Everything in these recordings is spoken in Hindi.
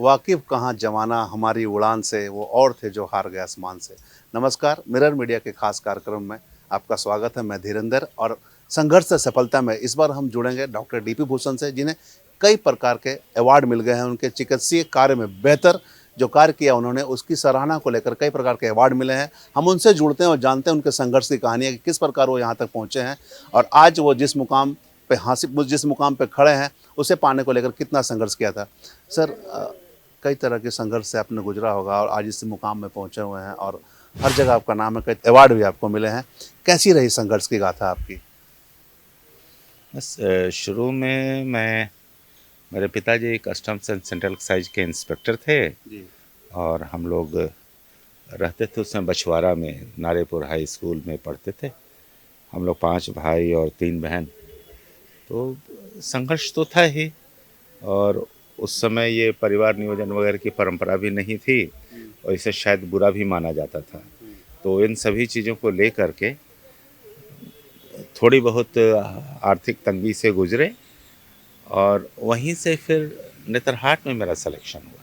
वाकिफ कहाँ जमाना हमारी उड़ान से, वो और थे जो हार गए आसमान से। नमस्कार, मिरर मीडिया के खास कार्यक्रम में आपका स्वागत है। मैं धीरेंद्र और संघर्ष से सफलता में इस बार हम जुड़ेंगे डॉक्टर डीपी भूषण से, जिन्हें कई प्रकार के अवार्ड मिल गए हैं। उनके चिकित्सीय कार्य में बेहतर जो कार्य किया उन्होंने, उसकी सराहना को लेकर कई प्रकार के अवार्ड मिले हैं। हम उनसे जुड़ते हैं और जानते हैं उनके संघर्ष की कहानी है कि किस प्रकार वो यहाँ तक पहुँचे हैं और आज वो जिस मुकाम पे हासिल जिस मुकाम पे खड़े हैं उसे पाने को लेकर कितना संघर्ष किया था। सर, कई तरह के संघर्ष से आपने गुजरा होगा और आज इस मुकाम में पहुंचे हुए हैं और हर जगह आपका नाम है, कई अवार्ड भी आपको मिले हैं। कैसी रही संघर्ष की गाथा आपकी? बस शुरू में मेरे पिताजी कस्टम्स एंड सेंट्रल एक्साइज के इंस्पेक्टर थे जी। और हम लोग रहते थे उसमें बछवाड़ा में नारेपुर हाई स्कूल में पढ़ते थे। हम लोग 5 भाई और 3 बहन। तो संघर्ष तो था ही, और उस समय ये परिवार नियोजन वगैरह की परंपरा भी नहीं थी और इसे शायद बुरा भी माना जाता था। तो इन सभी चीज़ों को लेकर के थोड़ी बहुत आर्थिक तंगी से गुजरे और वहीं से फिर नेतरहाट में मेरा सिलेक्शन हुआ।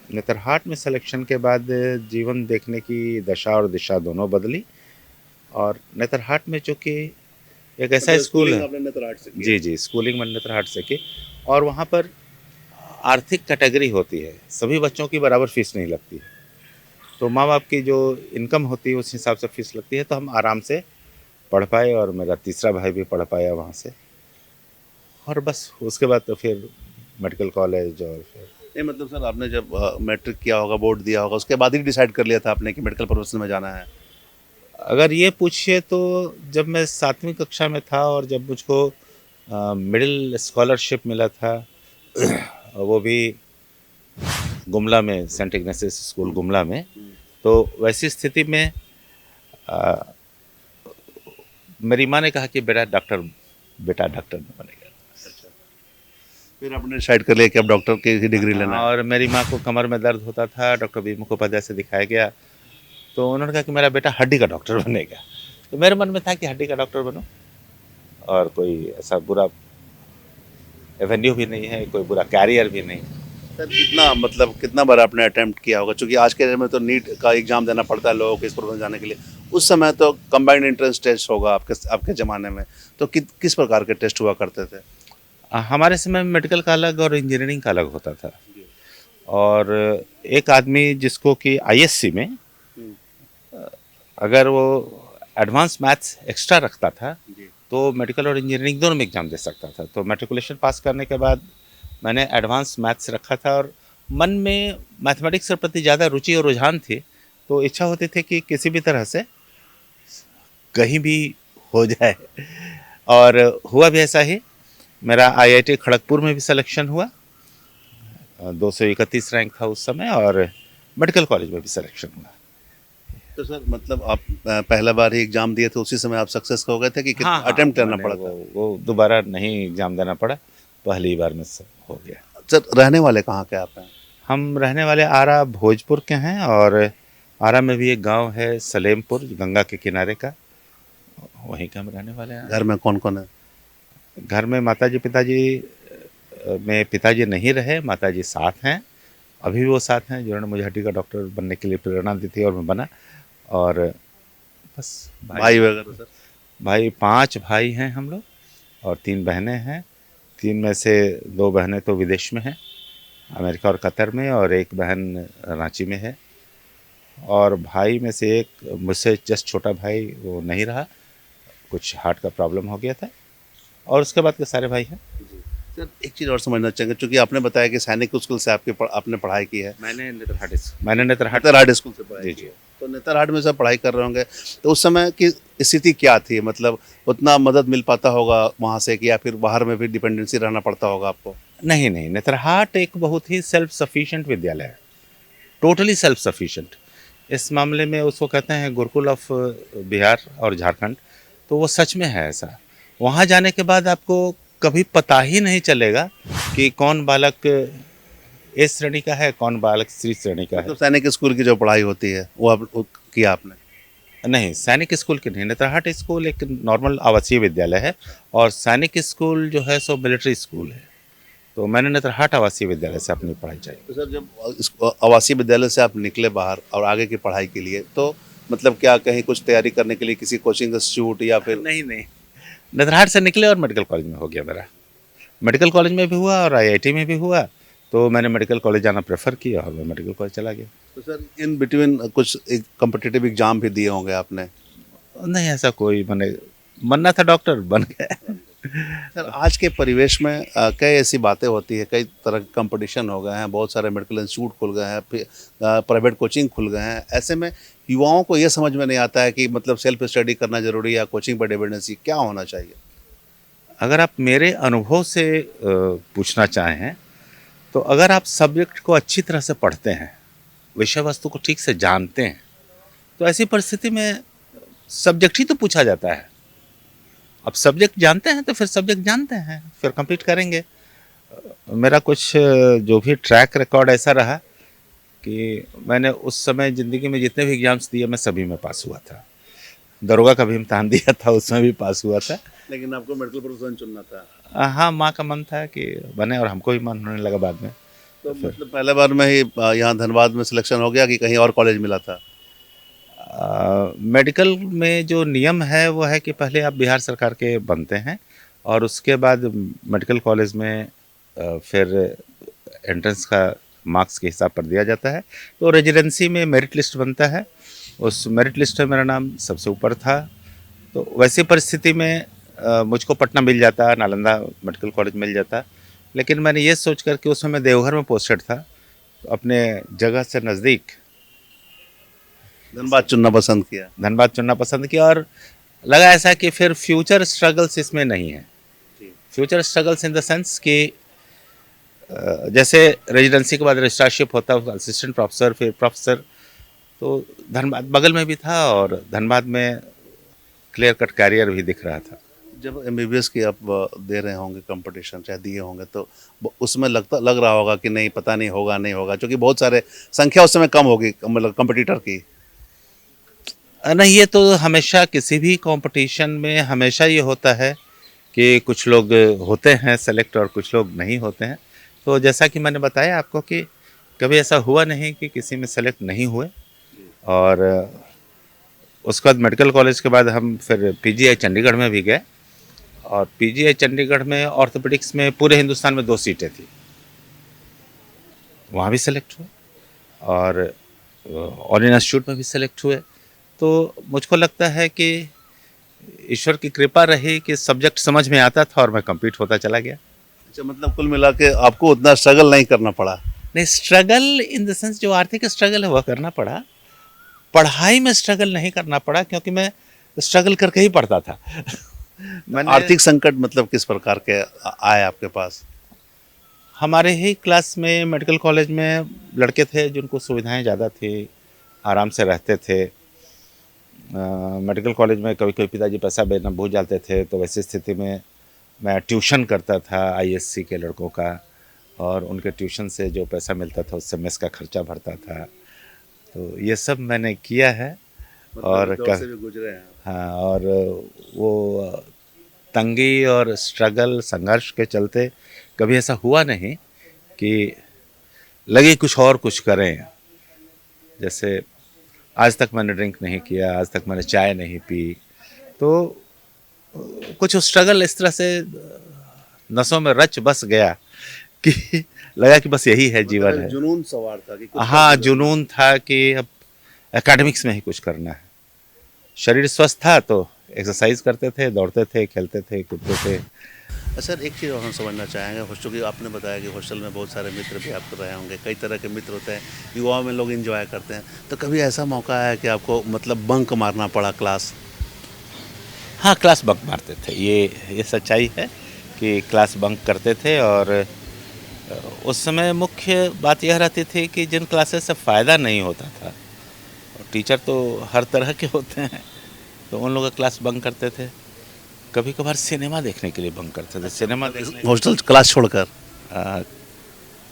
नेतरहाट में सिलेक्शन के बाद जीवन देखने की दशा और दिशा दोनों बदली। और नेतरहाट में चूँकि एक ऐसा स्कूल है, जी, स्कूलिंग मैंने नेतरहाट से की, और वहाँ पर आर्थिक कैटेगरी होती है, सभी बच्चों की बराबर फीस नहीं लगती है। तो माँ बाप की जो इनकम होती है उस हिसाब से फीस लगती है। तो हम आराम से पढ़ पाए और मेरा तीसरा भाई भी पढ़ पाया वहाँ से। और बस उसके बाद तो फिर मेडिकल कॉलेज। और फिर नहीं, मतलब सर, आपने जब मैट्रिक किया होगा, बोर्ड दिया होगा, उसके बाद ही डिसाइड कर लिया था आपने कि मेडिकल प्रोफेशन में जाना है? अगर ये पूछिए तो जब मैं 7वीं कक्षा में था और जब मुझको मिडिल स्कॉलरशिप मिला था वो भी गुमला में, सेंट इग्नेसियस स्कूल गुमला में, तो वैसी स्थिति में मेरी माँ ने कहा कि बेटा डॉक्टर बनेगा। अच्छा, फिर आपने डिसाइड कर लिया कि अब डॉक्टर की डिग्री लेना है? और मेरी माँ को कमर में दर्द होता था, डॉक्टर बी मुखोपाध्याय से दिखाया गया, तो उन्होंने कहा कि मेरा बेटा हड्डी का डॉक्टर बनेगा। तो मेरे मन में था कि हड्डी का डॉक्टर बनो, और कोई ऐसा बुरा एवेन्यू भी नहीं है, कोई बुरा कैरियर भी नहीं। सर, कितना बार आपने अटेम्प्ट किया होगा? क्योंकि आज के डेट में तो नीट का एग्जाम देना पड़ता है लोगों को इस प्रोफेशन जाने के लिए। उस समय तो कंबाइंड एंट्रेंस टेस्ट होगा आपके ज़माने में, तो किस प्रकार के टेस्ट हुआ करते थे? हमारे समय मेडिकल का अलग और इंजीनियरिंग का अलग होता था। और एक आदमी जिसको कि आईएससी में अगर वो एडवांस मैथ्स एक्स्ट्रा रखता था तो मेडिकल और इंजीनियरिंग दोनों में एग्ज़ाम दे सकता था। तो मैट्रिकुलेशन पास करने के बाद मैंने एडवांस मैथ्स रखा था और मन में मैथमेटिक्स के प्रति ज़्यादा रुचि और रुझान थी। तो इच्छा होती थी कि किसी भी तरह से कहीं भी हो जाए, और हुआ भी ऐसा ही। मेरा आईआईटी खड़गपुर में भी सिलेक्शन हुआ, 231 रैंक था उस समय, और मेडिकल कॉलेज में भी सिलेक्शन हुआ। तो सर, मतलब आप पहला बार ही एग्जाम दिए थे, उसी समय आप सक्सेस हो गए थे कि हाँ, अटेम्प्ट करना मैंने पड़ा था? वो दोबारा नहीं एग्ज़ाम देना पड़ा, पहली बार में सब हो गया। सर, रहने वाले कहाँ के आप हैं? हम रहने वाले आरा भोजपुर के हैं, और आरा में भी एक गांव है सलेमपुर, गंगा के किनारे का, वहीं के हम रहने वाले हैं। घर में कौन कौन है? घर में माताजी पिताजी में पिताजी नहीं रहे, माताजी साथ हैं, अभी भी वो साथ हैं, जिन्होंने मुझे हड्डी का डॉक्टर बनने के लिए प्रेरणा दी थी और मैं बना। और बस भाई वगैरह सर? भाई 5 भाई हैं हम लोग और 3 बहनें हैं। 3 में से 2 बहनें तो विदेश में हैं, अमेरिका और कतर में, और एक बहन रांची में है। और भाई में से एक मुझसे जस्ट छोटा भाई, वो नहीं रहा, कुछ हार्ट का प्रॉब्लम हो गया था, और उसके बाद के सारे भाई हैं। सर, एक चीज़ और समझना चाहेंगे, क्योंकि आपने बताया कि सैनिक स्कूल से आपने पढ़ाई की है। मैंने नेतरहाट नेतरहाट स्कूल से पढ़ाई जी की जी। है। तो नेतरहाट में सब पढ़ाई कर रहे होंगे, तो उस समय की स्थिति क्या थी? मतलब उतना मदद मिल पाता होगा वहाँ से कि या फिर बाहर में भी डिपेंडेंसी रहना पड़ता होगा आपको? नहीं, नेतरहाट एक बहुत ही सेल्फ सफिशिएंट विद्यालय है, टोटली सेल्फ सफिशिएंट। इस मामले में उसको कहते हैं गुरुकुल ऑफ बिहार और झारखंड। तो वो सच में है ऐसा। वहाँ जाने के बाद आपको कभी पता ही नहीं चलेगा कि कौन बालक ए श्रेणी का है, कौन बालक सी श्रेणी का है। मतलब सैनिक स्कूल की जो पढ़ाई होती है वो किया आपने? नहीं, सैनिक स्कूल की नहीं। नेतरहाट स्कूल एक नॉर्मल आवासीय विद्यालय है, और सैनिक स्कूल जो है सो मिलिट्री स्कूल है। तो मैंने नेतरहाट आवासीय विद्यालय से अपनी पढ़ाई जारी। तो सर जब इस आवासीय विद्यालय से आप निकले बाहर और आगे की पढ़ाई के लिए, तो मतलब क्या कहीं कुछ तैयारी करने के लिए किसी कोचिंग इंस्टीट्यूट या फिर? नहीं नहीं, नेतरहाट से निकले और मेडिकल कॉलेज में हो गया मेरा। मेडिकल कॉलेज में भी हुआ और आईआईटी में भी हुआ, तो मैंने मेडिकल कॉलेज जाना प्रेफर किया और मैं मेडिकल कॉलेज चला गया। तो सर इन बिटवीन कुछ एक कॉम्पिटिटिव एग्जाम भी दिए होंगे आपने? नहीं, ऐसा कोई मैंने बनना था डॉक्टर, बन गया। सर आज के परिवेश में कई ऐसी बातें होती है, कई तरह के कंपटीशन हो गए हैं, बहुत सारे मेडिकल इंस्टीट्यूट खुल गए हैं, फिर प्राइवेट कोचिंग खुल गए हैं। ऐसे में युवाओं को ये समझ में नहीं आता है कि मतलब सेल्फ स्टडी करना जरूरी है या कोचिंग पर डिपेंडेंसी क्या होना चाहिए? अगर आप मेरे अनुभव से पूछना चाहें, तो अगर आप सब्जेक्ट को अच्छी तरह से पढ़ते हैं, विषय वस्तु को ठीक से जानते हैं, तो ऐसी परिस्थिति में सब्जेक्ट ही तो पूछा जाता है। अब सब्जेक्ट जानते हैं तो फिर सब्जेक्ट जानते हैं, फिर कंप्लीट करेंगे। मेरा कुछ जो भी ट्रैक रिकॉर्ड ऐसा रहा कि मैंने उस समय ज़िंदगी में जितने भी एग्जाम्स दिए मैं सभी में पास हुआ था। दरोगा का भी इम्तहान दिया था, उसमें भी पास हुआ था। लेकिन आपको मेडिकल प्रोफेशन चुनना था? हाँ, माँ का मन था कि बने और हमको भी मन होने लगा बाद में। तो मतलब पहले बार में ही यहाँ धनबाद में सिलेक्शन हो गया कि कहीं और कॉलेज मिला था? मेडिकल में जो नियम है वो है कि पहले आप बिहार सरकार के बनते हैं और उसके बाद मेडिकल कॉलेज में फिर एंट्रेंस का मार्क्स के हिसाब पर दिया जाता है। तो रेजिडेंसी में मेरिट लिस्ट बनता है, उस मेरिट लिस्ट में मेरा नाम सबसे ऊपर था। तो वैसी परिस्थिति में मुझको पटना मिल जाता, नालंदा मेडिकल कॉलेज मिल जाता, लेकिन मैंने ये सोच कर कि उस समय देवघर में पोस्टेड था, तो अपने जगह से नज़दीक धनबाद चुनना पसंद किया? धनबाद चुनना पसंद किया और लगा ऐसा कि फिर फ्यूचर स्ट्रगल्स इसमें नहीं है। Future struggles in the sense कि जैसे रेजिडेंसी के बाद रजिस्ट्रारशिप होता है, असिस्टेंट प्रोफेसर, फिर प्रोफेसर, तो धनबाद बगल में भी था और धनबाद में क्लियर कट कैरियर भी दिख रहा था। जब एमबीबीएस की आप दे रहे होंगे कंपटीशन, चाहे दिए होंगे, तो उसमें लग रहा होगा कि नहीं पता नहीं होगा नहीं होगा, क्योंकि बहुत सारे संख्या उस समय कम होगी मतलब कंपटीटर की। नहीं, ये तो हमेशा किसी भी कंपटीशन में हमेशा ये होता है कि कुछ लोग होते हैं सेलेक्ट और कुछ लोग नहीं होते हैं। तो जैसा कि मैंने बताया आपको कि कभी ऐसा हुआ नहीं कि किसी में सेलेक्ट नहीं हुए। और उसके बाद मेडिकल कॉलेज के बाद हम फिर पीजीआई चंडीगढ़ में भी गए और पीजीआई चंडीगढ़ में ऑर्थोपेडिक्स में पूरे हिंदुस्तान में 2 सीटें थी, वहाँ भी सेलेक्ट हुए और ऑल इंस्टीट्यूट में भी सेलेक्ट हुए। तो मुझको लगता है कि ईश्वर की कृपा रही कि सब्जेक्ट समझ में आता था और मैं कंप्लीट होता चला गया। अच्छा, मतलब कुल मिला के आपको उतना स्ट्रगल नहीं करना पड़ा? नहीं, स्ट्रगल इन द सेंस जो आर्थिक स्ट्रगल है वह करना पड़ा, पढ़ाई में स्ट्रगल नहीं करना पड़ा क्योंकि मैं स्ट्रगल करके ही पढ़ता था। मैंने आर्थिक संकट मतलब किस प्रकार के आए आपके पास? हमारे ही क्लास में मेडिकल कॉलेज में लड़के थे जिनको सुविधाएं ज़्यादा थी, आराम से रहते थे। मेडिकल कॉलेज में कभी कभी पिताजी पैसा देना भूल जाते थे, तो वैसी स्थिति में मैं ट्यूशन करता था आईएससी के लड़कों का और उनके ट्यूशन से जो पैसा मिलता था उससे मेस का खर्चा भरता था। तो ये सब मैंने किया है मतलब और दौर से भी गुजरे हैं? हाँ, और वो तंगी और स्ट्रगल संघर्ष के चलते कभी ऐसा हुआ नहीं कि लगे कुछ करें। जैसे आज तक मैंने ड्रिंक नहीं किया, आज तक मैंने चाय नहीं पी, तो कुछ स्ट्रगल इस तरह से नसों में रच बस गया कि लगा कि बस यही है, जीवन है। जुनून सवार था कि कुछ हाँ, करके जुनून था कि अब एकेडमिक्स में ही कुछ करना है। शरीर स्वस्थ था तो एक्सरसाइज करते थे, दौड़ते थे, खेलते थे, कूदते थे। सर एक चीज़ और हम समझना चाहेंगे, हॉस्टल की आपने बताया कि हॉस्टल में बहुत सारे मित्र भी आपके रहे होंगे, कई तरह के मित्र होते हैं, युवाओं में लोग एंजॉय करते हैं, तो कभी ऐसा मौका है कि आपको मतलब बंक मारना पड़ा क्लास? हाँ, क्लास बंक मारते थे, ये सच्चाई है कि क्लास बंक करते थे। और उस समय मुख्य बात यह रहती थी कि जिन क्लासेस से फ़ायदा नहीं होता था, टीचर तो हर तरह के होते हैं, तो उन लोगों का क्लास बंक करते थे। कभी कभार सिनेमा देखने के लिए बंक करते थे। सिनेमा देखने हॉस्टल क्लास छोड़कर?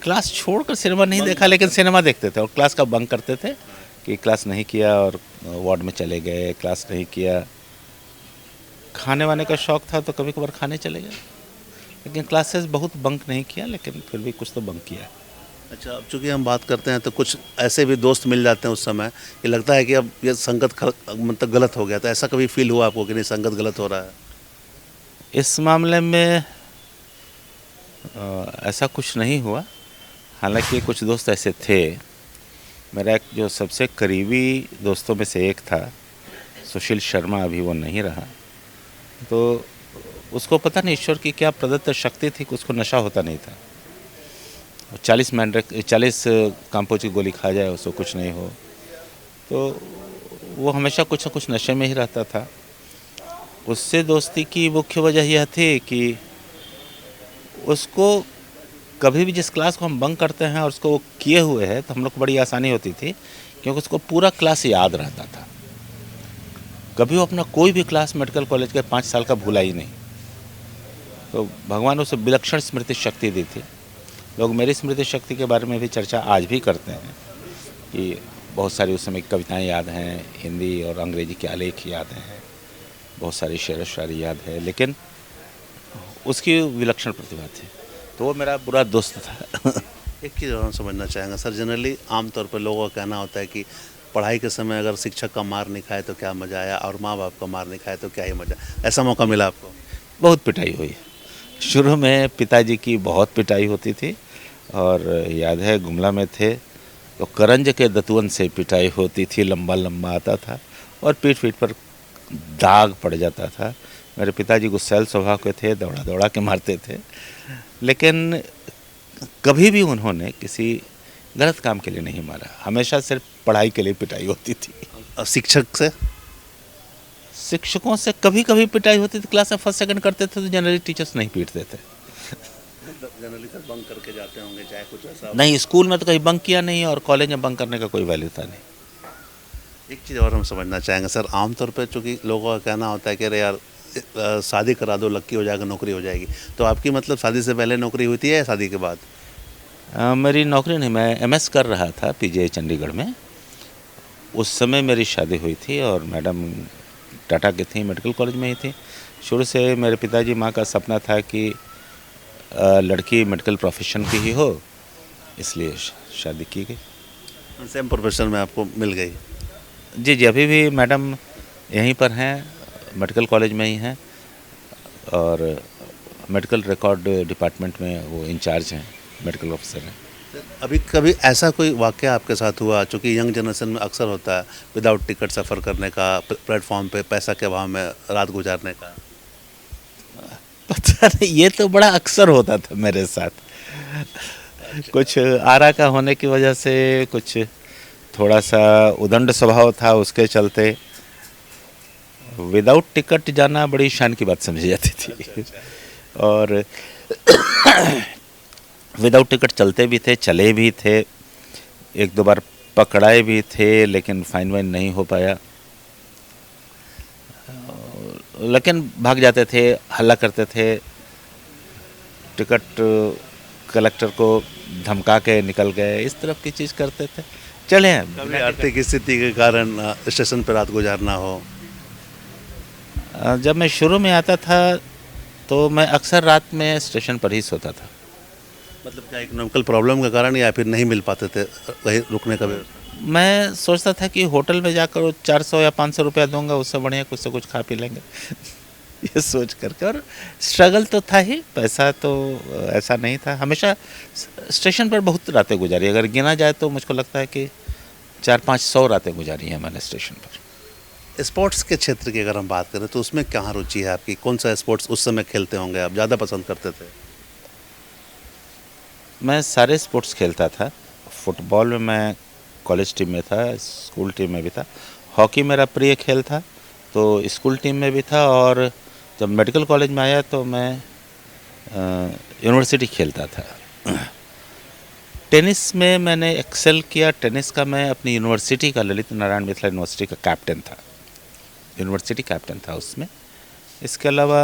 क्लास छोड़कर सिनेमा नहीं देखा, लेकिन सिनेमा देखते थे और क्लास का बंक करते थे कि क्लास नहीं किया और वार्ड में चले गए, क्लास नहीं किया। खाने वाने का शौक़ था तो कभी कभार खाने चले गए, लेकिन क्लासेस बहुत बंक नहीं किया, लेकिन फिर भी कुछ तो बंक किया। अच्छा, अब चूंकि हम बात करते हैं तो कुछ ऐसे भी दोस्त मिल जाते हैं उस समय कि लगता है कि अब ये संगत मतलब गलत हो गया, तो ऐसा कभी फील हुआ आपको कि नहीं संगत गलत हो रहा है? इस मामले में ऐसा कुछ नहीं हुआ। हालांकि कुछ दोस्त ऐसे थे। मेरा एक जो सबसे करीबी दोस्तों में से एक था, सुशील शर्मा, अभी वो नहीं रहा। तो उसको पता नहीं ईश्वर की क्या प्रदत्त शक्ति थी कि उसको नशा होता नहीं था। 40 काम्पोज की गोली खा जाए उसको कुछ नहीं हो। तो वो हमेशा कुछ न कुछ नशे में ही रहता था। उससे दोस्ती की मुख्य वजह यह थी कि उसको कभी भी जिस क्लास को हम बंक करते हैं और उसको वो किए हुए है तो हम लोग को बड़ी आसानी होती थी, क्योंकि उसको पूरा क्लास याद रहता था। कभी वो अपना कोई भी क्लास मेडिकल कॉलेज के 5 साल का भूला ही नहीं। तो भगवान ने उसे विलक्षण स्मृति शक्ति दी थी। लोग मेरी स्मृति शक्ति के बारे में भी चर्चा आज भी करते हैं कि बहुत सारी उस समय कविताएं याद हैं, हिंदी और अंग्रेजी के आलेख याद हैं, बहुत सारी शेर व शायरी याद है, लेकिन उसकी विलक्षण प्रतिभा थी। तो वो मेरा बुरा दोस्त था। एक चीज़ और हम समझना चाहेंगे सर, जनरली आमतौर पर लोगों का कहना होता है कि पढ़ाई के समय अगर शिक्षक का मार नहीं खाए तो क्या मज़ा आया, और माँ बाप का मार नहीं खाए तो क्या ही मज़ा। ऐसा मौका मिला आपको? बहुत पिटाई हुई। शुरू में पिताजी की बहुत पिटाई होती थी, और याद है गुमला में थे तो करंज के दतुअन से पिटाई होती थी, लंबा लंबा आता था और पीठ पीठ पर दाग पड़ जाता था। मेरे पिताजी गुस्सैल स्वभाव के थे, दौड़ा दौड़ा के मारते थे, लेकिन कभी भी उन्होंने किसी गलत काम के लिए नहीं मारा। हमेशा सिर्फ पढ़ाई के लिए पिटाई होती थी। और शिक्षक से? शिक्षकों से कभी कभी पिटाई होती थी। क्लास में फर्स्ट सेकंड करते थे तो जनरली टीचर्स नहीं पीटते थे। जनरली सर बंक करके जाते होंगे, चाहे कुछ ऐसा? नहीं, स्कूल में तो कहीं बंक किया नहीं, और कॉलेज में बंक करने का कोई वैल्यू था नहीं। एक चीज़ और हम समझना चाहेंगे सर, आमतौर पर चूँकि लोगों का कहना होता है कि अरे यार शादी करा दो, लक्की हो जाएगा, नौकरी हो जाएगी। तो आपकी मतलब शादी से पहले नौकरी हुई थी या शादी के बाद? मेरी नौकरी नहीं, मैं एमएस कर रहा था पीजीआई चंडीगढ़ में। उस समय मेरी शादी हुई थी और मैडम टाटा की थी, मेडिकल कॉलेज में ही थी। शुरू से मेरे पिताजी माँ का सपना था कि लड़की मेडिकल प्रोफेशन की ही हो, इसलिए शादी की गई। सेम प्रोफेशन में आपको मिल गई? जी जी, अभी भी मैडम यहीं पर हैं, मेडिकल कॉलेज में ही हैं, और मेडिकल रिकॉर्ड डिपार्टमेंट में वो इंचार्ज हैं, मेडिकल ऑफिसर हैं। अभी कभी ऐसा कोई वाक़या आपके साथ हुआ, चूँकि यंग जनरेशन में अक्सर होता है विदाउट टिकट सफ़र करने का, प्लेटफॉर्म पे पैसा के अभाव में रात गुजारने का? पता नहीं, ये तो बड़ा अक्सर होता था मेरे साथ। कुछ आरा का होने की वजह से, कुछ थोड़ा सा उदंड स्वभाव था, उसके चलते विदाउट टिकट जाना बड़ी शान की बात समझी जाती थी। और विदाउट टिकट चलते भी थे, चले भी थे, एक दो बार पकड़ाए भी थे, लेकिन फाइन वाइन नहीं हो पाया। लेकिन भाग जाते थे, हल्ला करते थे, टिकट कलेक्टर को धमका के निकल गए, इस तरफ की चीज़ करते थे। चले हैं। कभी आर्थिक स्थिति के कारण स्टेशन पर रात गुजारना हो? जब मैं शुरू में आता था तो मैं अक्सर रात में स्टेशन पर ही सोता था। मतलब क्या इकोनॉमिकल प्रॉब्लम के कारण, या फिर नहीं मिल पाते थे कहीं रुकने का? मैं सोचता था कि होटल में जाकर 400 या 500 रुपया दूंगा, उससे बढ़िया कुछ से कुछ खा पी लेंगे। ये सोच करके, और स्ट्रगल तो था ही, पैसा तो ऐसा नहीं था। हमेशा स्टेशन पर बहुत रातें गुजारी, अगर गिना जाए तो मुझको लगता है कि 400-500 रातें गुजारी हैं मैंने स्टेशन पर। स्पोर्ट्स के क्षेत्र की अगर हम बात करें तो उसमें कहाँ रुचि है आपकी? कौन सा स्पोर्ट्स उस समय खेलते होंगे आप, ज़्यादा पसंद करते थे? मैं सारे स्पोर्ट्स खेलता था। फुटबॉल में मैं कॉलेज टीम में था, स्कूल टीम में भी था। हॉकी मेरा प्रिय खेल था, तो स्कूल टीम में भी था, और जब मेडिकल कॉलेज में आया तो मैं यूनिवर्सिटी खेलता था। टेनिस में मैंने एक्सेल किया। टेनिस का मैं अपनी यूनिवर्सिटी का, ललित नारायण मिथिला यूनिवर्सिटी का कैप्टन था, यूनिवर्सिटी कैप्टन था उसमें। इसके अलावा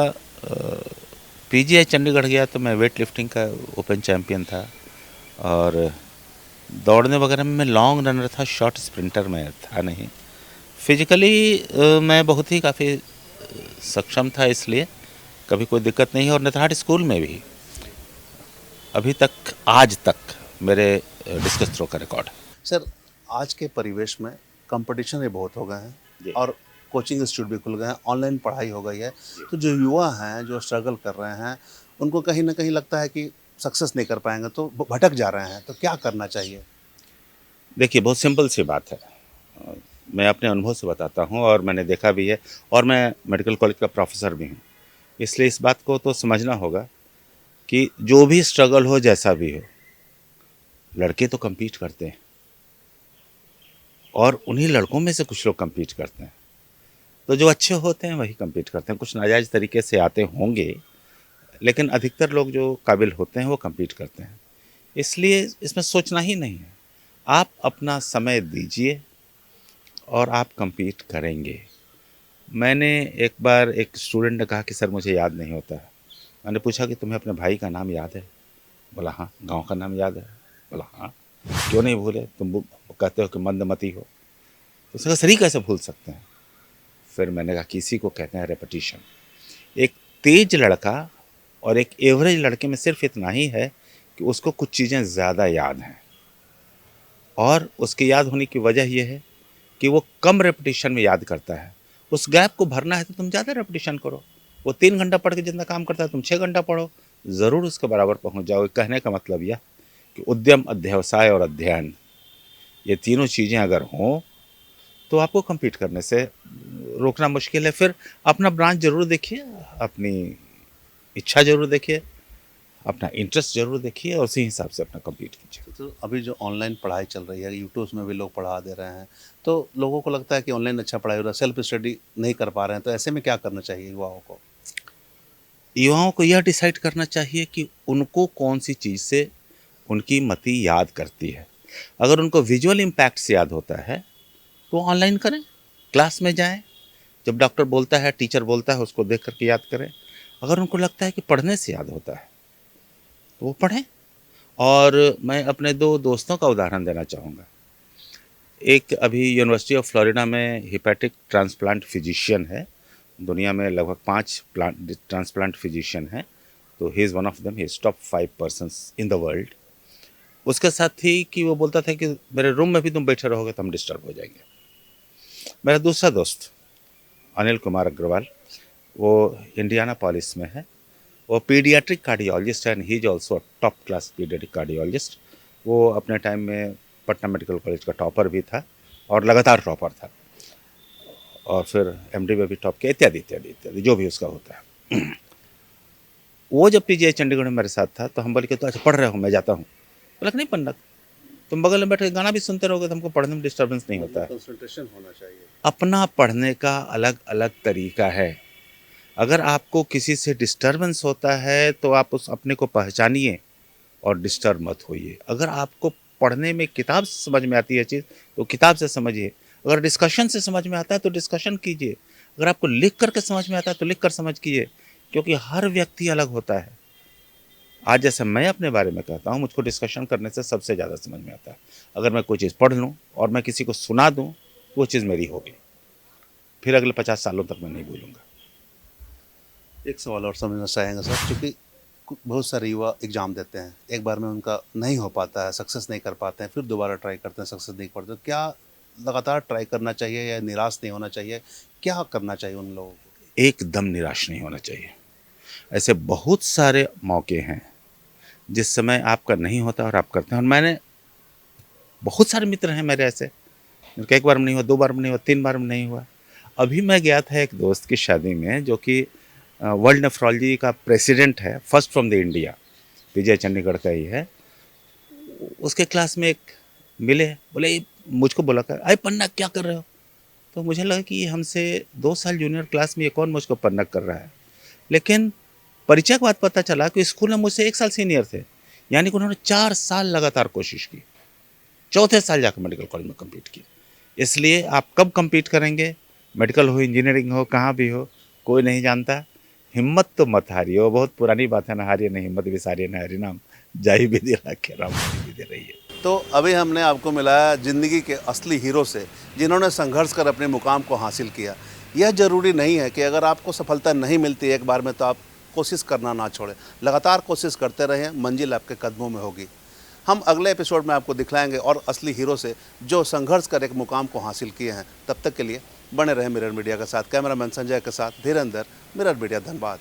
पीजीआई चंडीगढ़ गया तो मैं वेट लिफ्टिंग का ओपन चैम्पियन था, और दौड़ने वगैरह में मैं लॉन्ग रनर था, शॉर्ट स्प्रिंटर में था नहीं। फिजिकली मैं बहुत ही काफ़ी सक्षम था, इसलिए कभी कोई दिक्कत नहीं है। और नेतरहाट स्कूल में भी अभी तक आज तक मेरे डिस्कस थ्रो का रिकॉर्ड है। सर, आज के परिवेश में कंपटीशन भी बहुत हो गए जी। हैं और कोचिंग इंस्टीट्यूट भी खुल गए हैं, ऑनलाइन पढ़ाई हो गई है। तो जो युवा हैं, जो स्ट्रगल कर रहे हैं, उनको कहीं ना कहीं लगता है कि सक्सेस नहीं कर पाएंगे, तो भटक जा रहे हैं। तो क्या करना चाहिए? देखिए, बहुत सिंपल सी बात है। मैं अपने अनुभव से बताता हूँ और मैंने देखा भी है, और मैं मेडिकल कॉलेज का प्रोफेसर भी हूँ, इसलिए इस बात को तो समझना होगा कि जो भी स्ट्रगल हो, जैसा भी हो, लड़के तो compete करते हैं और उन्हीं लड़कों में से कुछ लोग compete करते हैं। तो जो अच्छे होते हैं वही compete करते हैं। कुछ नाजायज़ तरीके से आते होंगे, लेकिन अधिकतर लोग जो काबिल होते हैं वो compete करते हैं। इसलिए इसमें सोचना ही नहीं है, आप अपना समय दीजिए और आप compete करेंगे। मैंने एक बार एक स्टूडेंट ने कहा कि सर मुझे याद नहीं होता है। मैंने पूछा कि तुम्हें अपने भाई का नाम याद है? बोला हाँ। गांव का नाम याद है? बोला हाँ। क्यों नहीं भूले? तुम कहते हो कि मंदमती हो। तो उसका सर ही कैसे भूल सकते हैं? फिर मैंने कहा कि इसी को कहते हैं रेपिटिशन। एक तेज लड़का और एक एवरेज लड़के में सिर्फ इतना ही है कि उसको कुछ चीज़ें ज़्यादा याद हैं, और उसके याद होने की वजह यह है कि वो कम रेपिटिशन में याद करता है। उस गैप को भरना है तो तुम ज़्यादा रेपिटिशन करो। वो 3 घंटा पढ़ के जितना काम करता है तुम 6 घंटा पढ़ो, ज़रूर उसके बराबर पहुंच जाओगे। कहने का मतलब यह कि उद्यम, अध्यवसाय और अध्ययन, ये तीनों चीज़ें अगर हों तो आपको compete करने से रोकना मुश्किल है। फिर अपना ब्रांच ज़रूर देखिए, अपनी इच्छा ज़रूर देखिए, अपना इंटरेस्ट ज़रूर देखिए और उसी हिसाब से अपना compete कीजिए। तो अभी जो ऑनलाइन पढ़ाई चल रही है, यूट्यूब में भी लोग पढ़ा दे रहे हैं, तो लोगों को लगता है कि ऑनलाइन अच्छा पढ़ाई हो रहा है, सेल्फ स्टडी नहीं कर पा रहे हैं। तो ऐसे में क्या करना चाहिए युवाओं को? युवाओं को यह डिसाइड करना चाहिए कि उनको कौन सी चीज़ से उनकी मति याद करती है। अगर उनको विजुअल इम्पैक्ट से याद होता है तो ऑनलाइन करें, क्लास में जाएं, जब डॉक्टर बोलता है, टीचर बोलता है, उसको देख करके याद करें। अगर उनको लगता है कि पढ़ने से याद होता है तो वो पढ़ें। और मैं अपने 2 दोस्तों का उदाहरण देना चाहूँगा। एक अभी यूनिवर्सिटी ऑफ फ्लोरिडा में हेपेटिक ट्रांसप्लांट फिजिशियन है। दुनिया में लगभग 5 ट्रांसप्लांट फिजिशियन हैं, तो he is one of them, he is top 5 persons in the world. उसके साथ थी कि वो बोलता था कि मेरे रूम में भी तुम बैठे रहोगे तो हम डिस्टर्ब हो जाएंगे। मेरा दूसरा दोस्त अनिल कुमार अग्रवाल, वो इंडियाना पॉलिस में है। वो पीडियाट्रिक कार्डियोलॉजिस्ट है and he is also top class paediatric cardiologist. वो अपने टाइम में पटना मेडिकल कॉलेज का टॉपर भी था और लगातार टॉपर था, और फिर एमडी में भी टॉप किया, इत्यादि इत्यादि इत्यादि जो भी उसका होता है। वो जब पीजीआई चंडीगढ़ में मेरे साथ था तो हम बोले कि तो अच्छा पढ़ रहे हो, मैं जाता हूँ। बोला कि नहीं पढ़ना, तुम बगल में बैठे गाना भी सुनते रहोगे तो हमको पढ़ने में डिस्टर्बेंस नहीं होता है। कंसंट्रेशन होना चाहिए। अपना पढ़ने का अलग अलग तरीका है। अगर आपको किसी से डिस्टर्बेंस होता है तो आप उस अपने को पहचानिए और डिस्टर्ब मत होइए। अगर आपको पढ़ने में किताब से समझ में आती है चीज़ तो किताब से समझिए। अगर डिस्कशन से समझ में आता है तो डिस्कशन कीजिए। अगर आपको लिख करके समझ में आता है तो लिख कर समझ कीजिए, क्योंकि हर व्यक्ति अलग होता है। आज जैसे मैं अपने बारे में कहता हूँ, मुझको डिस्कशन करने से सबसे ज़्यादा समझ में आता है। अगर मैं कोई चीज़ पढ़ लूँ और मैं किसी को सुना दूँ, वो चीज़ मेरी होगी, फिर अगले 50 सालों तक मैं नहीं भूलूँगा। एक सवाल और समझना चाहेंगे सर, क्योंकि बहुत सारे युवा एग्ज़ाम देते हैं, एक बार में उनका नहीं हो पाता है, सक्सेस नहीं कर पाते हैं, फिर दोबारा ट्राई करते हैं, सक्सेस नहीं करते। तो क्या लगातार ट्राई करना चाहिए या निराश नहीं होना चाहिए? क्या करना चाहिए उन लोगों को? एकदम निराश नहीं होना चाहिए। ऐसे बहुत सारे मौके हैं जिस समय आपका नहीं होता और आप करते हैं। और मैंने बहुत सारे मित्र हैं मेरे ऐसे, उनका एक बार में नहीं हुआ, 2 बार में नहीं हुआ, 3 बार में नहीं हुआ। अभी मैं गया था एक दोस्त की शादी में जो कि वर्ल्ड नेफ्रोलॉजी का प्रेसिडेंट है, first from the India, PGI Chandigarh का ही है। उसके क्लास में एक मिले, बोले मुझको बोला कर अरे पन्ना क्या कर रहे हो? तो मुझे लगा कि ये हमसे 2 साल जूनियर क्लास में, ये कौन मुझको पन्ना कर रहा है। लेकिन परिचय के बाद पता चला कि स्कूल में मुझसे 1 साल सीनियर थे, यानी कि उन्होंने 4 साल लगातार कोशिश की, चौथे साल जाकर मेडिकल कॉलेज में कम्पीट की। इसलिए आप कब कम्पीट करेंगे, मेडिकल हो, इंजीनियरिंग हो, कहाँ भी हो, कोई नहीं जानता। हिम्मत तो मत हारिए, बहुत पुरानी बात है ना, हारिए नहीं हिम्मत विसारिए ना हरि नाम, जाहि विधि राखे राम विधि रहिए। तो अभी हमने आपको मिलाया ज़िंदगी के असली हीरो से, जिन्होंने संघर्ष कर अपने मुकाम को हासिल किया। यह ज़रूरी नहीं है कि अगर आपको सफलता नहीं मिलती एक बार में तो आप कोशिश करना ना छोड़ें, लगातार कोशिश करते रहें, मंजिल आपके कदमों में होगी। हम अगले एपिसोड में आपको दिखलाएंगे और असली हीरो से जो संघर्ष कर एक मुकाम को हासिल किए हैं। तब तक के लिए बने रहें मिरर मीडिया के साथ। कैमरामैन संजय के साथ धीरेंद्र, मिरर मीडिया, धनबाद।